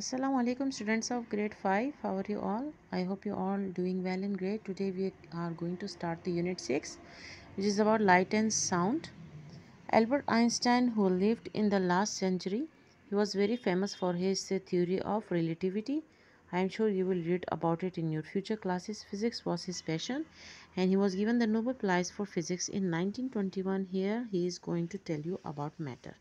Assalamu alaikum students of grade 5. How are you all? I hope you all doing well in grade. Today we are going to start the unit 6, which is about light and sound. Albert Einstein, who lived in the last century, he was very famous for his theory of relativity. I am sure you will read about it in your future classes. Physics was his passion and he was given the Nobel Prize for Physics in 1921. Here he is going to tell you about matter.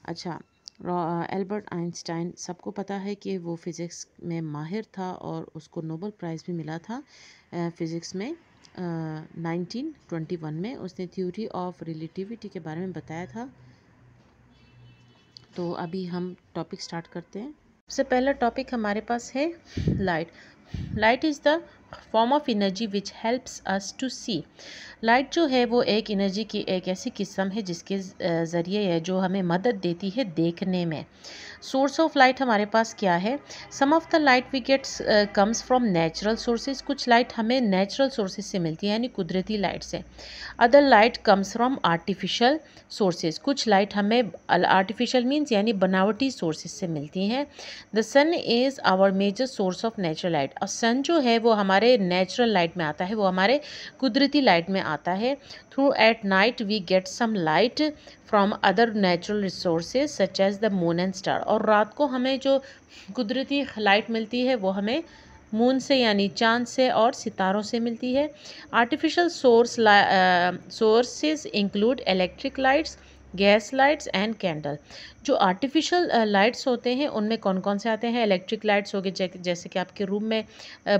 अच्छा, Albert Einstein सबको पता है कि वो physics में माहिर था और उसको नोबेल प्राइज़ भी मिला था फ़िज़िक्स में 1921 में। उसने थ्योरी ऑफ रिलेटिविटी के बारे में बताया था। तो अभी हम टॉपिक स्टार्ट करते हैं। सबसे पहला टॉपिक हमारे पास है light. Light is the form of energy which helps us to see. Light जो है वो एक एनर्जी की एक ऐसी किस्म है जिसके ज़रिए है जो हमें मदद देती है देखने में। सोर्स ऑफ लाइट हमारे पास क्या है? Some of the light we gets comes from natural sources. कुछ लाइट हमें नेचुरल सोर्सेज से मिलती है यानी कुदरती लाइट से। Other light comes from artificial sources. कुछ लाइट हमें आर्टिफिशियल मीन्स यानी बनावटी सोर्सेज से मिलती हैं। The sun is our major source of natural light. और सन जो है वो हमारे नेचुरल लाइट में आता है, वो हमारे कुदरती लाइट में आता है। Through at night we get some light from other natural resources such as the moon and star. और रात को हमें जो कुदरती लाइट मिलती है वो हमें मून से यानी चांद से और सितारों से मिलती है। Artificial sources include electric lights, gas lights and candle. जो आर्टिफिशियल लाइट्स होते हैं उनमें कौन कौन से आते हैं? इलेक्ट्रिक लाइट्स हो गए जैसे कि आपके रूम में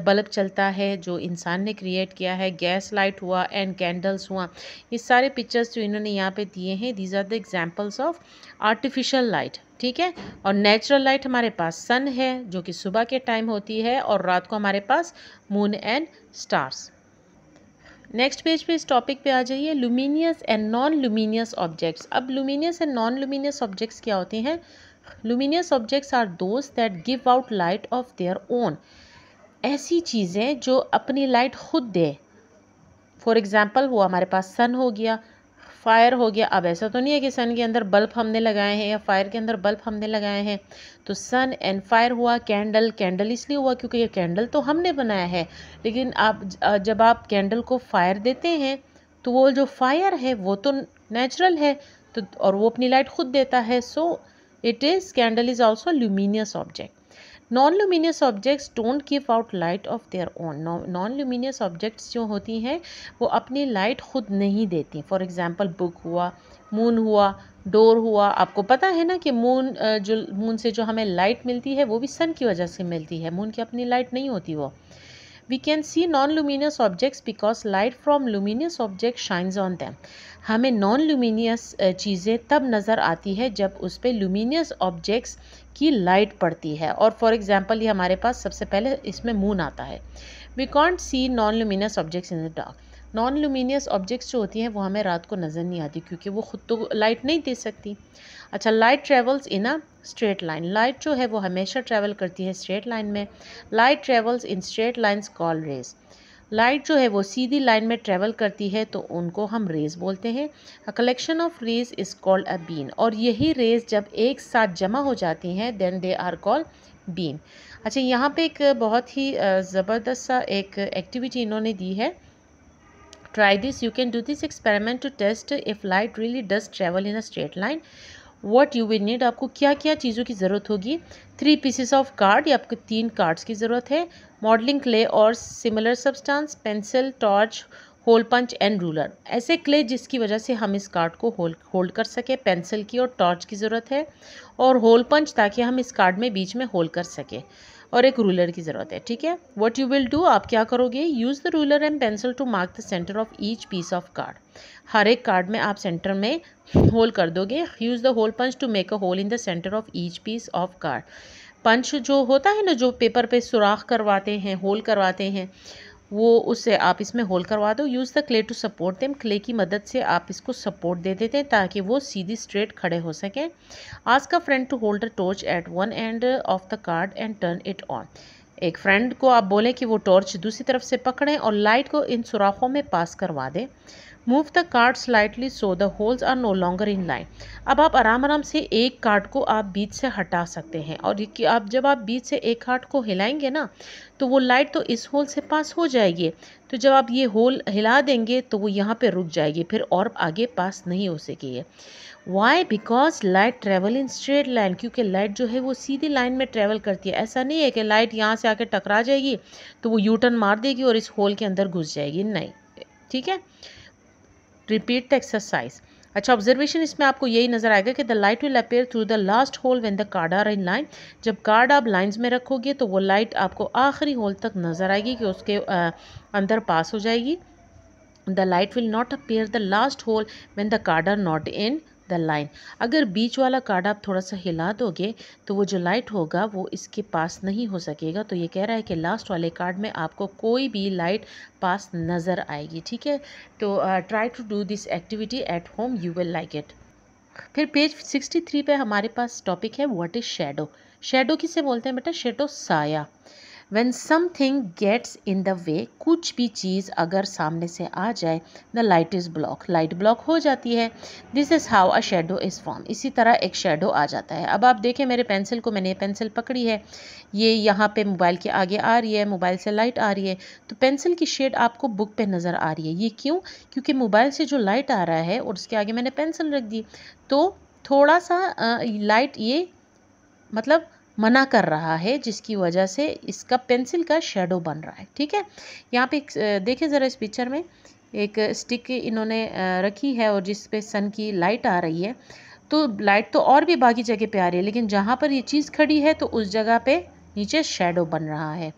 बल्ब चलता है जो इंसान ने क्रिएट किया है, गैस लाइट हुआ एंड कैंडल्स हुआ। ये सारे पिक्चर्स जो इन्होंने यहाँ पे दिए हैं these are the examples of artificial light. ठीक है। और नेचुरल लाइट हमारे पास सन है जो कि सुबह के टाइम होती है और रात को हमारे पास moon and stars. Next page पे इस टॉपिक पे आ जाइए, luminous and non luminous objects. अब luminous and non luminous objects क्या होते हैं? Luminous objects are those that give out light of their own. ऐसी चीज़ें जो अपनी लाइट खुद दे। फॉर एग्जाम्पल वो हमारे पास सन हो गया, फायर हो गया। अब ऐसा तो नहीं है कि सन के अंदर बल्ब हमने लगाए हैं या फायर के अंदर बल्ब हमने लगाए हैं। तो सन एंड फायर हुआ। कैंडल, कैंडल इसलिए हुआ क्योंकि ये कैंडल तो हमने बनाया है, लेकिन आप जब आप कैंडल को फायर देते हैं तो वो जो फायर है वो तो नेचुरल है, तो और वो अपनी लाइट खुद देता है। So it is candle is also luminous object. Non luminous objects don't give out light of their own. Non luminous objects जो होती हैं वो अपनी लाइट खुद नहीं देती। फॉर एग्जांपल बुक हुआ, मून हुआ, डोर हुआ। आपको पता है ना कि मून से जो हमें लाइट मिलती है वो भी सन की वजह से मिलती है, मून की अपनी लाइट नहीं होती वो। We can see non-luminous objects because light from luminous object shines on them. हमें नॉन लुमिनियस चीज़ें तब नज़र आती है जब उस पर लुमिनियस ऑब्जेक्ट्स की लाइट पड़ती है। और फॉर एग्जांपल ये हमारे पास सबसे पहले इसमें मून आता है। We can't see non luminous objects in the dark. Non luminous objects जो होती हैं वो हमें रात को नज़र नहीं आती क्योंकि वो खुद तो लाइट नहीं दे सकती। अच्छा, light travels in a straight line. Light जो है वो हमेशा ट्रैवल करती है स्ट्रेट लाइन में। Light travels in straight lines called rays. Light जो है वो सीधी लाइन में ट्रैवल करती है तो उनको हम रेज बोलते हैं। A collection of rays is called a beam. और यही रेज जब एक साथ जमा हो जाती हैं then they are called beam. अच्छा, यहाँ पे एक बहुत ही ज़बरदस्त सा एक एक्टिविटी इन्होंने दी है। Try this. You can do this experiment to test if light really does travel in a straight line. What you will need, आपको क्या क्या चीज़ों की ज़रूरत होगी? 3 pieces of card, या आपको 3 कार्ड्स की ज़रूरत है। मॉडलिंग क्ले और similar substance, pencil, torch, hole punch and ruler. ऐसे क्ले जिसकी वजह से हम इस कार्ड को होल्ड कर सके। पेंसिल की और टॉर्च की ज़रूरत है और होल पंच ताकि हम इस कार्ड में बीच में होल्ड कर सके, और एक रूलर की ज़रूरत है। ठीक है। व्हाट यू विल डू, आप क्या करोगे? Use the ruler and pencil to mark the centre of each piece of card. हर एक कार्ड में आप सेंटर में होल कर दोगे। Use the hole punch to make a hole in the centre of each piece of card. Punch जो होता है ना, जो पेपर पे सुराख करवाते हैं, होल करवाते हैं, वो उससे आप इसमें होल करवा दो। Use the clay to support them. Clay की मदद से आप इसको सपोर्ट दे देते हैं ताकि वो सीधी स्ट्रेट खड़े हो सकें। Ask a friend to hold the torch at one end of the card and turn it on. एक फ्रेंड को आप बोलें कि वो टॉर्च दूसरी तरफ से पकड़ें और लाइट को इन सुराखों में पास करवा दें। Move the card slightly so the holes are no longer in line. अब आप आराम आराम से एक कार्ड को आप बीच से हटा सकते हैं, और आप जब आप बीच से एक कार्ड को हिलाएंगे ना तो वो लाइट तो इस होल से पास हो जाएगी, तो जब आप ये होल हिला देंगे तो वो यहाँ पे रुक जाएगी, फिर और आगे पास नहीं हो सकेगी। Why? Because light travel in straight line, क्योंकि लाइट जो है वो सीधी लाइन में ट्रेवल करती है। ऐसा नहीं है कि लाइट यहाँ से आके टकरा जाएगी तो वो यू टर्न मार देगी और इस होल के अंदर घुस जाएगी, नहीं। ठीक है, रिपीट द एक्सरसाइज। अच्छा, ऑब्जर्वेशन इसमें आपको यही नजर आएगा कि the light will appear through the last hole when the card are in line. जब कार्ड आप लाइंस में रखोगे तो वो लाइट आपको आखिरी होल तक नजर आएगी कि उसके अंदर पास हो जाएगी। The light will not appear the last hole when the card are not in the line. अगर बीच वाला कार्ड आप थोड़ा सा हिला दोगे तो वो जो लाइट होगा वो इसके पास नहीं हो सकेगा। तो ये कह रहा है कि लास्ट वाले कार्ड में आपको कोई भी लाइट पास नज़र आएगी। ठीक है, तो try to do this activity at home, you will like it. फिर पेज 63 पे हमारे पास टॉपिक है व्हाट इज़ शैडो। शैडो किसे बोलते हैं बेटा? शैडो साया। When something gets in the way, कुछ भी चीज़ अगर सामने से आ जाए, the light is block, light block हो जाती है। This is how a shadow is formed, इसी तरह एक शेडो आ जाता है। अब आप देखें मेरे पेंसिल को, मैंने ये पेंसिल पकड़ी है, ये यहाँ पे मोबाइल के आगे आ रही है, मोबाइल से लाइट आ रही है, तो पेंसिल की शेड आपको बुक पे नज़र आ रही है। ये क्यों? क्योंकि मोबाइल से जो लाइट आ रहा है और उसके आगे मैंने पेंसिल रख दी, तो थोड़ा सा लाइट ये मतलब मना कर रहा है, जिसकी वजह से इसका पेंसिल का शेडो बन रहा है। ठीक है, यहाँ पे देखिए ज़रा इस पिक्चर में एक स्टिक इन्होंने रखी है और जिस पे सन की लाइट आ रही है, तो लाइट तो और भी बाकी जगह पे आ रही है, लेकिन जहाँ पर ये चीज़ खड़ी है तो उस जगह पे नीचे शेडो बन रहा है।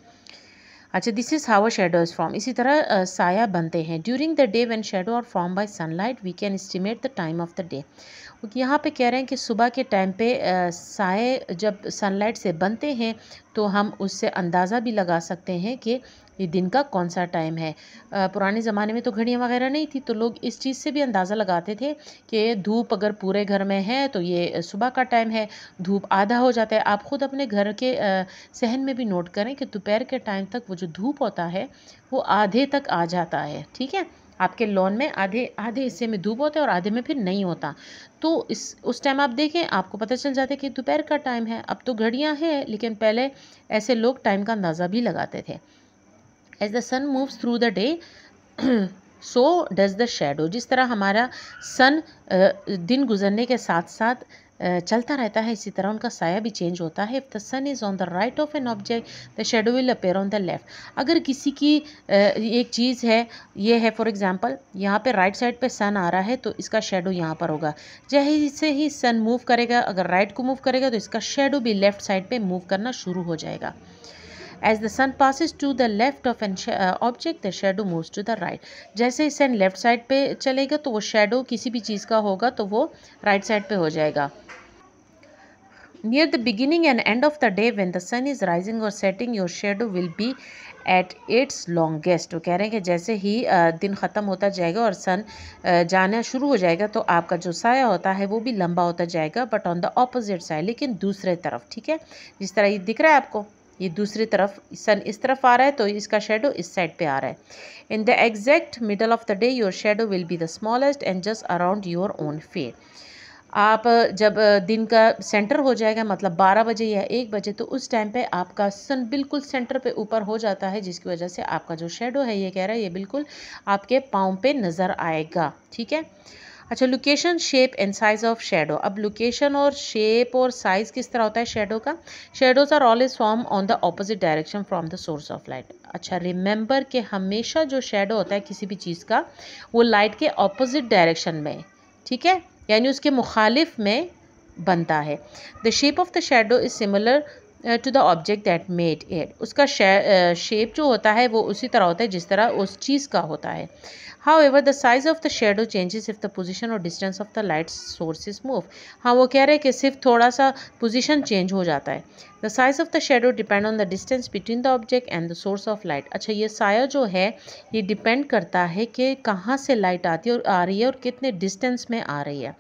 अच्छा, this is how a shadow is form, इसी तरह साया बनते हैं। During the day when shadow are form by sunlight we can estimate the time of the day. यहाँ पे कह रहे हैं कि सुबह के टाइम पे साए जब सनलाइट से बनते हैं तो हम उससे अंदाज़ा भी लगा सकते हैं कि ये दिन का कौन सा टाइम है। पुराने ज़माने में तो घड़ियाँ वगैरह नहीं थी, तो लोग इस चीज़ से भी अंदाज़ा लगाते थे कि धूप अगर पूरे घर में है तो ये सुबह का टाइम है, धूप आधा हो जाता है। आप ख़ुद अपने घर के सहन में भी नोट करें कि दोपहर के टाइम तक वो जो धूप होता है वो आधे तक आ जाता है। ठीक है, आपके लॉन में आधे हिस्से में धूप होता है और आधे में फिर नहीं होता। तो उस टाइम आप देखें, आपको पता चल जाता है कि दोपहर का टाइम है। अब तो घड़ियां हैं, लेकिन पहले ऐसे लोग टाइम का अंदाज़ा भी लगाते थे। As the sun moves through the day so does the shadow. जिस तरह हमारा सन दिन गुजरने के साथ साथ चलता रहता है, इसी तरह उनका साया भी चेंज होता है। If the sun is on the right of an object the shadow will appear on the left. अगर किसी की एक चीज़ है, ये है फॉर एग्जांपल, यहाँ पे राइट साइड पे सन आ रहा है तो इसका शेडो यहाँ पर होगा। जैसे ही सन मूव करेगा, अगर राइट को मूव करेगा तो इसका शेडो भी लेफ्ट साइड पे मूव करना शुरू हो जाएगा। As the sun passes to the left of an object, the shadow moves to the right. जैसे सन लेफ्ट साइड पे चलेगा तो वो शेडो किसी भी चीज़ का होगा तो वो राइट साइड पे हो जाएगा। Near the beginning and end of the day, when the sun is rising or setting, your shadow will be at its longest. वो कह रहे हैं कि जैसे ही दिन ख़त्म होता जाएगा और सन जाना शुरू हो जाएगा तो आपका जो साया होता है वो भी लंबा होता जाएगा, but on the opposite side, लेकिन दूसरे तरफ। ठीक है, जिस तरह ये दिख रहा है आपको, ये दूसरी तरफ सन इस तरफ आ रहा है तो इसका शेडो इस साइड पे आ रहा है। In the exact middle of the day your shadow will be the smallest and just around your own face. आप जब दिन का सेंटर हो जाएगा, मतलब 12 बजे या 1 बजे, तो उस टाइम पे आपका सन बिल्कुल सेंटर पे ऊपर हो जाता है, जिसकी वजह से आपका जो शेडो है, ये कह रहा है, ये बिल्कुल आपके पाँव पे नज़र आएगा। ठीक है, अच्छा, location, shape and size of shadow. अब लोकेशन और शेप और साइज किस तरह होता है शेडो का? Shadows are always form on the opposite direction from the source of light. अच्छा, रिमेंबर कि हमेशा जो शेडो होता है किसी भी चीज़ का, वो लाइट के ऑपोजिट डायरेक्शन में, ठीक है, यानी उसके मुखालिफ में बनता है। The shape of the shadow is similar to the object that made it. उसका शेप जो होता है वो उसी तरह होता है जिस तरह उस चीज़ का होता है। However, the size of the shadow changes if the position or distance of the light source is moved. हाँ, वो कह रहे हैं कि सिर्फ थोड़ा सा पोजीशन चेंज हो जाता है। The size of the shadow depend on the distance between the object and the source of light. अच्छा, ये साया जो है ये डिपेंड करता है कि कहाँ से लाइट आती है और आ रही है और कितने डिस्टेंस में आ रही है।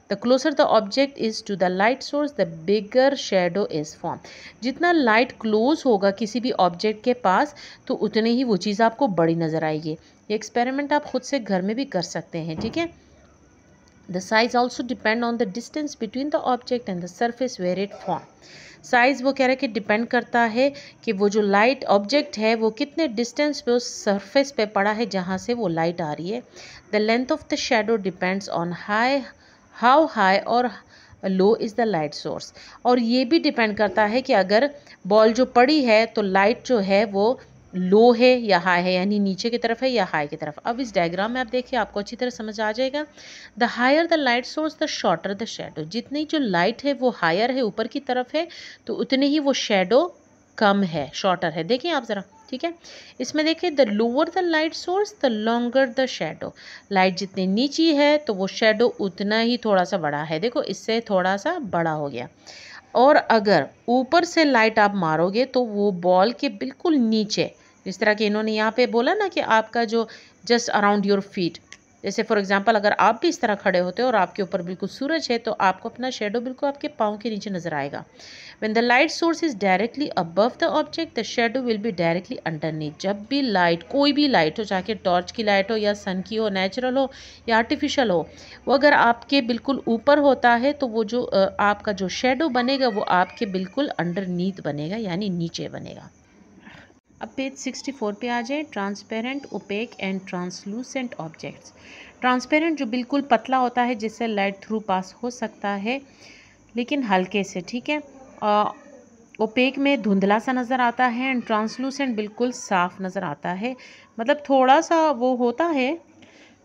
The closer the object is to the light source the bigger shadow is form. जितना लाइट क्लोज होगा किसी भी ऑब्जेक्ट के पास तो उतने ही वो चीज़ आपको बड़ी नज़र आएगी। ये एक्सपेरिमेंट आप खुद से घर में भी कर सकते हैं, ठीक है। The size also depend on the distance between the object and the surface where it form. Size वो कह रहे हैं कि डिपेंड करता है कि वो जो लाइट ऑब्जेक्ट है वो कितने डिस्टेंस पे उस सरफेस पे पड़ा है जहाँ से वो लाइट आ रही है। The length of the shadow depends on how high और लो इज़ द लाइट सोर्स। और ये भी डिपेंड करता है कि अगर बॉल जो पड़ी है तो लाइट जो है वो लो है या हाई है, यानी नीचे की तरफ है या हाई की तरफ। अब इस डायग्राम में आप देखिए, आपको अच्छी तरह समझ आ जाएगा। The higher the light source the shorter the shadow. जितनी जो लाइट है वो हायर है, ऊपर की तरफ है, तो उतने ही वो शेडो कम है, शॉर्टर है। देखिए आप ज़रा, ठीक है। इसमें देखिए the lower the light source the longer the shadow. Light जितनी नीची है तो वो शेडो उतना ही थोड़ा सा बड़ा है। देखो इससे थोड़ा सा बड़ा हो गया। और अगर ऊपर से लाइट आप मारोगे तो वो बॉल के बिल्कुल नीचे, जिस तरह कि इन्होंने यहाँ पे बोला ना कि आपका जो जस्ट अराउंड योर फीट, जैसे फॉर एग्जांपल अगर आप भी इस तरह खड़े होते हो और आपके ऊपर बिल्कुल सूरज है तो आपको अपना शेडो बिल्कुल आपके पाँव के नीचे नजर आएगा। When the light source is directly above the object, the shadow will be directly underneath। जब भी लाइट, कोई भी लाइट हो, चाहे टॉर्च की लाइट हो या सन की हो, नेचुरल हो या आर्टिफिशियल हो, वो अगर आपके बिल्कुल ऊपर होता है तो वो जो आपका जो शेडो बनेगा वो आपके बिल्कुल अंडरनीथ बनेगा, यानी नीचे बनेगा। अब पेज 64 पे आ जाए। Transparent, opaque and translucent objects. Transparent जो बिल्कुल पतला होता है जिससे लाइट थ्रू पास हो सकता है लेकिन हल्के से, ठीक है। ओपेक में धुंधला सा नज़र आता है एंड ट्रांसलूसेंट बिल्कुल साफ नज़र आता है, मतलब थोड़ा सा वो होता है,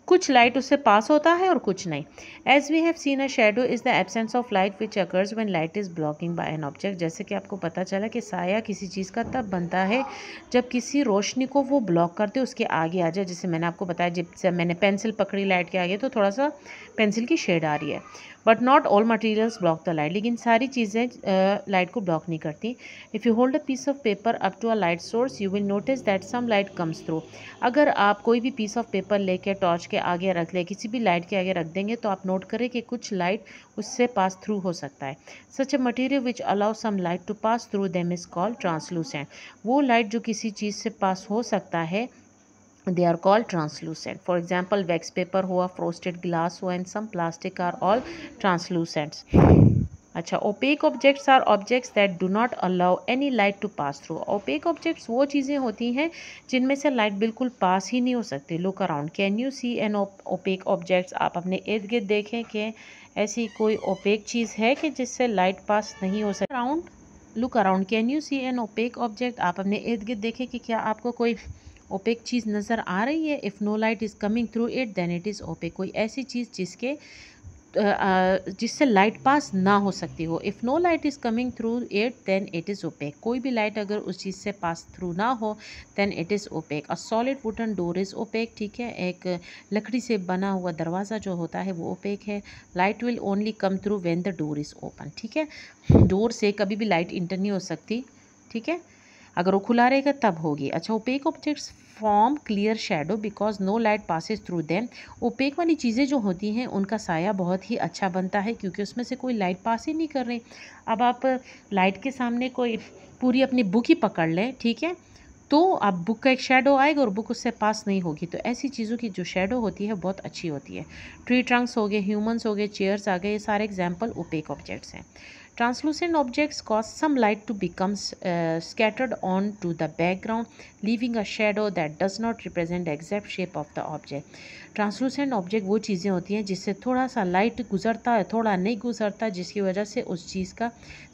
कुछ लाइट उससे पास होता है और कुछ नहीं। As we have seen a shadow is the absence of light which occurs when light is blocking by an object. जैसे कि आपको पता चला कि साया किसी चीज़ का तब बनता है जब किसी रोशनी को वो ब्लॉक करते उसके आगे आ जाए। जैसे मैंने आपको बताया, जब मैंने पेंसिल पकड़ी लाइट के आगे तो थोड़ा सा पेंसिल की शेड आ रही है। But not all materials block the light. लेकिन सारी चीज़ें लाइट को ब्लॉक नहीं करती। If you hold a piece of paper up to a light source you will notice that some light comes through. अगर आप कोई भी पीस ऑफ पेपर लेके टॉर्च के आगे रख ले, किसी भी लाइट के आगे रख देंगे तो आप नोट करें कि कुछ लाइट उससे पास थ्रू हो सकता है। Such a material which allow some light to pass through them is called translucent. वो लाइट जो किसी चीज़ से पास हो सकता है they are called translucent। For example, wax paper हुआ, frosted glass हुआ, and some plastic are all translucents। अच्छा, opaque objects are objects that do not allow any light to pass through. Opaque objects वो चीज़ें होती हैं जिनमें से light बिल्कुल पास ही नहीं हो सकती। Look around, can you see an opaque objects. आप अपने इर्द गिर्द देखें कि ऐसी कोई ओपेक चीज़ है कि जिससे लाइट पास नहीं हो सकती। Around, look around, can you see an opaque object. आप अपने इर्द गिर्द देखें कि क्या आपको कोई ओपेक चीज़ नज़र आ रही है। If no light is coming through it then it is opaque. कोई ऐसी चीज़ जिससे लाइट पास ना हो सकती हो। If no light is coming through it then it is opaque. कोई भी लाइट अगर उस चीज़ से पास थ्रू ना हो then it is opaque. A solid wooden door is opaque, ठीक है। एक लकड़ी से बना हुआ दरवाज़ा जो होता है वो ओपेक है। Light will only come through when the door is open, ठीक है। डोर से कभी भी लाइट इंटर नहीं हो सकती, ठीक है, अगर वो खुला रहेगा तब होगी। अच्छा, opaque objects form clear shadow because no light passes through them. Opaque वाली चीज़ें जो होती हैं उनका साया बहुत ही अच्छा बनता है क्योंकि उसमें से कोई लाइट पास ही नहीं कर रही। अब आप लाइट के सामने कोई पूरी अपनी बुक ही पकड़ लें, ठीक है, तो अब बुक का एक शेडो आएगा और बुक उससे पास नहीं होगी। तो ऐसी चीज़ों की जो शेडो होती है बहुत अच्छी होती है। ट्री ट्रंक्स हो गए, ह्यूमंस हो गए, चेयर्स आ गए, ये सारे एग्जाम्पल ओपेक ऑब्जेक्ट्स हैं। Translucent objects cause some light to become scattered onto the background, leaving a shadow that does not represent the exact shape of the object। Translucent object वो चीज़ें होती हैं जिससे थोड़ा सा लाइट गुजरता है, थोड़ा नहीं गुजरता, जिसकी वजह से उस चीज़ का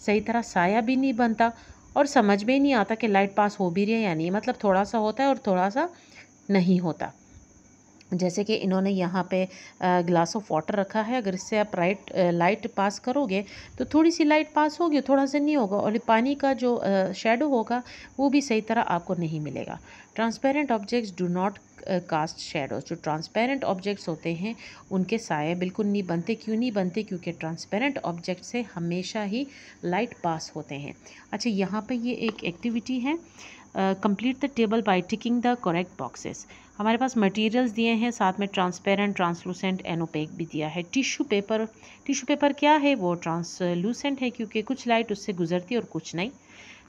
सही तरह साया भी नहीं बनता और समझ में ही नहीं आता कि लाइट पास हो भी रही है या नहीं। मतलब थोड़ा सा होता है और थोड़ा सा नहीं होता। जैसे कि इन्होंने यहाँ पे ग्लास ऑफ वाटर रखा है, अगर इससे आप लाइट पास करोगे तो थोड़ी सी लाइट पास होगी, थोड़ा सा नहीं होगा, और पानी का जो शेडो होगा वो भी सही तरह आपको नहीं मिलेगा। Transparent objects do not cast shadows. जो ट्रांसपेरेंट ऑब्जेक्ट्स होते हैं उनके साए बिल्कुल नहीं बनते। क्यों नहीं बनते? क्योंकि ट्रांसपेरेंट ऑब्जेक्ट से हमेशा ही लाइट पास होते हैं। अच्छा, यहाँ पे ये एक एक्टिविटी है, complete the table by ticking the correct boxes. हमारे पास मटेरियल्स दिए हैं, साथ में ट्रांसपेरेंट, ट्रांसलूसेंट एंड ओपेक भी दिया है। टिश्यू पेपर क्या है, वो ट्रांसलूसेंट है क्योंकि कुछ लाइट उससे गुजरती है और कुछ नहीं।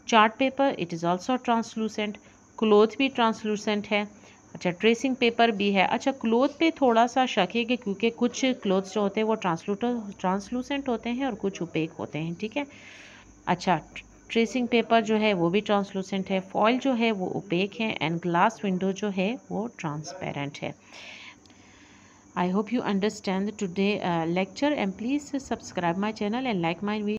Chart paper, it is also translucent. Cloth भी ट्रांसलूसेंट है। अच्छा, ट्रेसिंग पेपर भी है। अच्छा, क्लोथ पे थोड़ा सा शक है कि क्योंकि कुछ क्लोथ्स जो होते हैं वो ट्रांसलूसेंट होते हैं और कुछ ओपेक होते हैं, ठीक है। अच्छा, ट्रेसिंग पेपर जो है वो भी ट्रांसलूसेंट है, फॉयल जो है वो ओपेक है एंड ग्लास विंडो जो है वो ट्रांसपेरेंट है। I hope you understand today lecture, and please subscribe my channel and like my video.